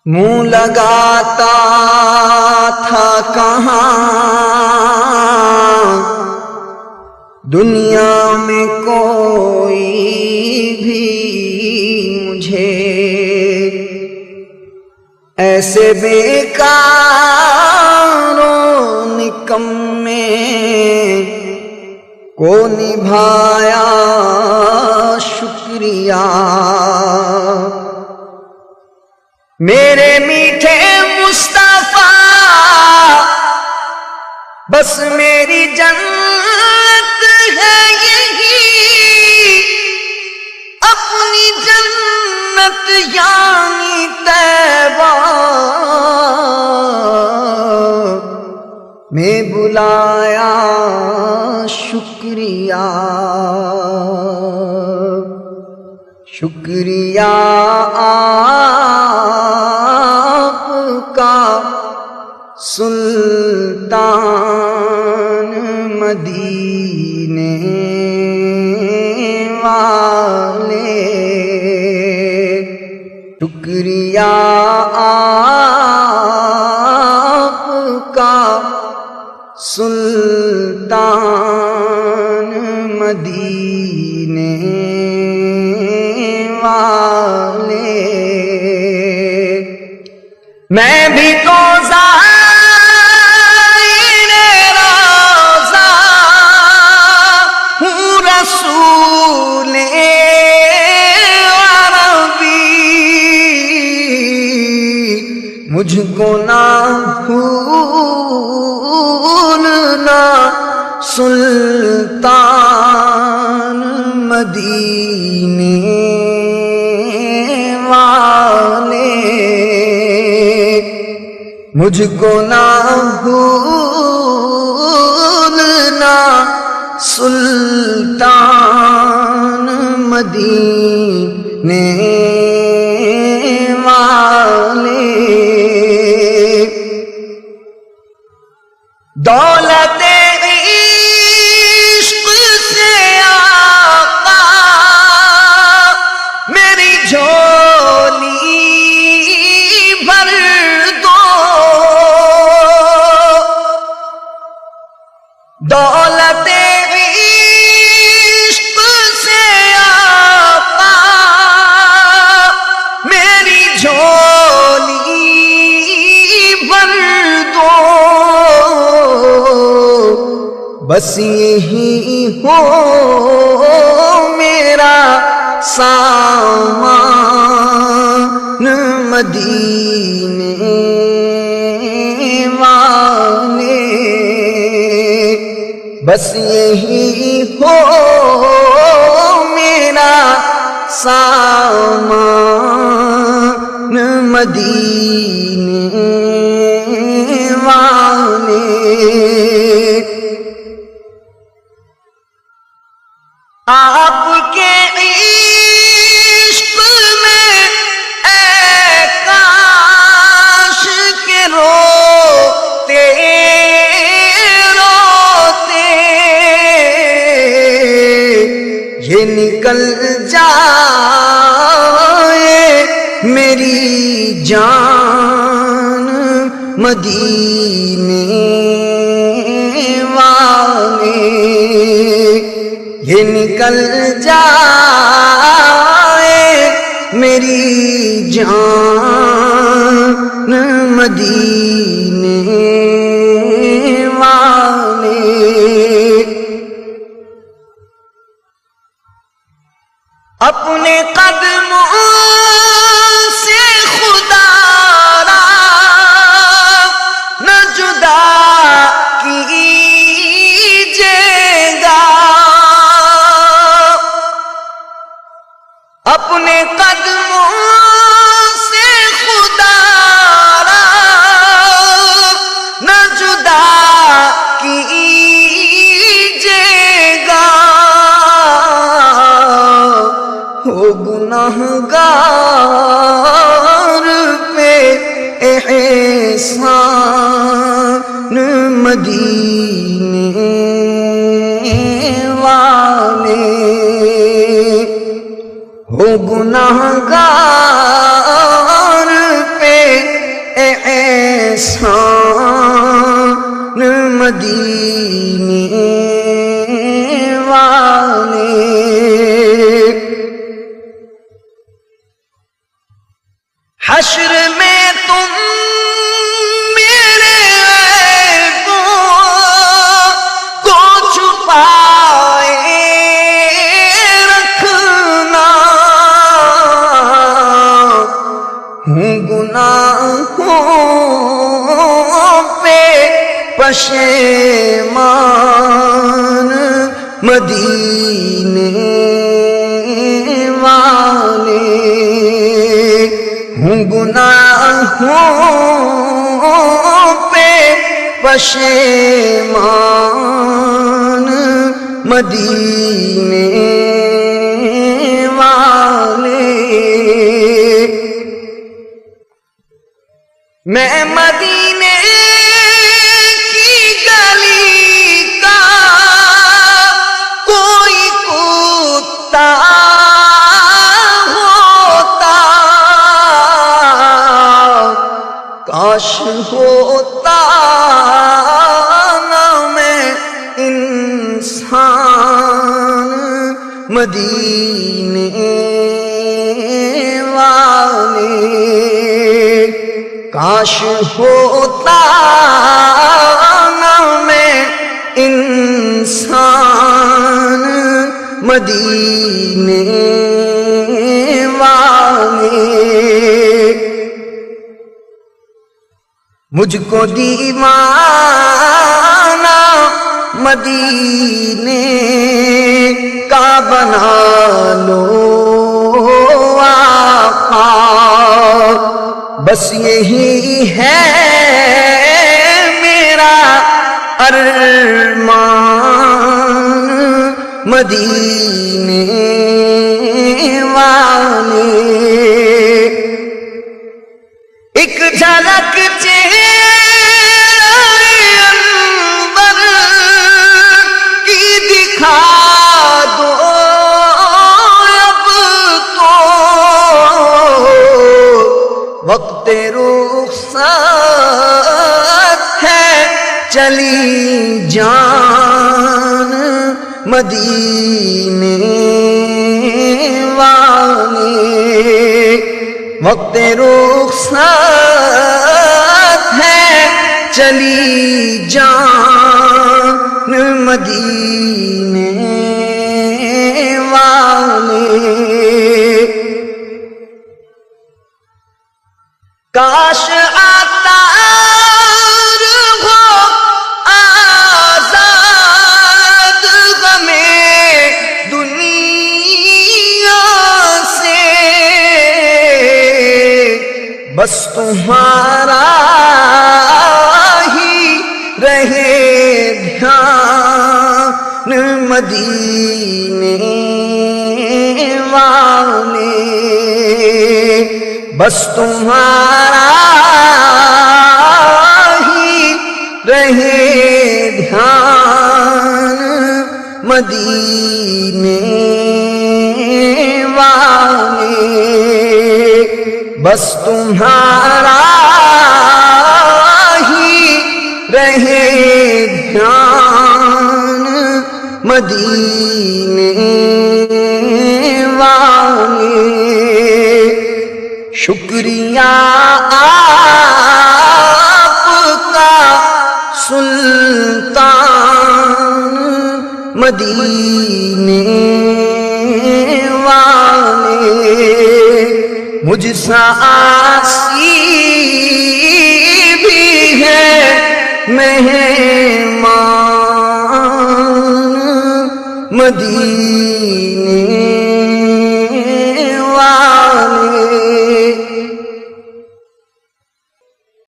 منہ لگاتا تھا کہاں دنیا میں کوئی بھی مجھے ایسے بیکار و نکمے کو نبھایا شکریہ میرے میٹھے مصطفیٰ بس میری جنت ہے یہی اپنی جنت یعنی طیبہ میں بلایا شکریہ شکریہ آپ کا سلطان مدینے والے شکریہ آپ کا سلطان مدینے والے میں بھی تو زائر روضہ ہوں رسول عربی مجھ کو نہ بھولنا سلطان مدینے والے مجھ کو نہ بھولنا سلطان مدینے والے دولت عشق سے آقا میری جھولی بھر دو دولت عشق سے آقا میری جھولی بھر دو بس یہی ہو میرا سامان مدینے والے بس یہی ہو میرا سامان مدینے والے آپ کے عشق میں اے کاش کے روتے روتے یہ نکل جائے میری جان مدینے والے یہ نکل جائے میری جان مدینے والے اپنے قدموں سے خدا را نہ جدا اپنے قدموں سے خدا را نہ جدا کیجیے گا ہو گناہگار پہ احسان مدینے والے ہو گناہگار پہ مدینے والے. حشر میں تم میرے عیبوں کو چھپائے رکھنا. ہوں گناہوں پہ پشیمان مدینے والے. ہوں گناہوں پہ پشیمان مدینے والے. میں مدینے کی گلی کا کوئی کتا ہوتا. کاش ہوتا نہ میں انسان مدینے والے. کاش ہوتا نہ میں انسان مدینے والے. مجھ کو دیوانہ مدینے کا بنا لو آقا. بس یہی ہے میرا ارمان مدینے والے. ایک جھلک چہرہ انور کی دکھا دو اب تو. وقت رخصت ہے چلی جان مدینے والے. وقت رخصت ہے چلی جان مدینے والے. کاش عطار ہو آزاد غمِ دنیا سے. بس تمہارا ہی رہے دھیان مدینے والے. بس تمہارا ہی رہے دھیان مدینے والے. بس تمہارا ہی رہے دھیان مدینے والے. شکریہ آپ کا سلطان مدینے والے. مجھ سا آسی بھی ہے مہمان مدینے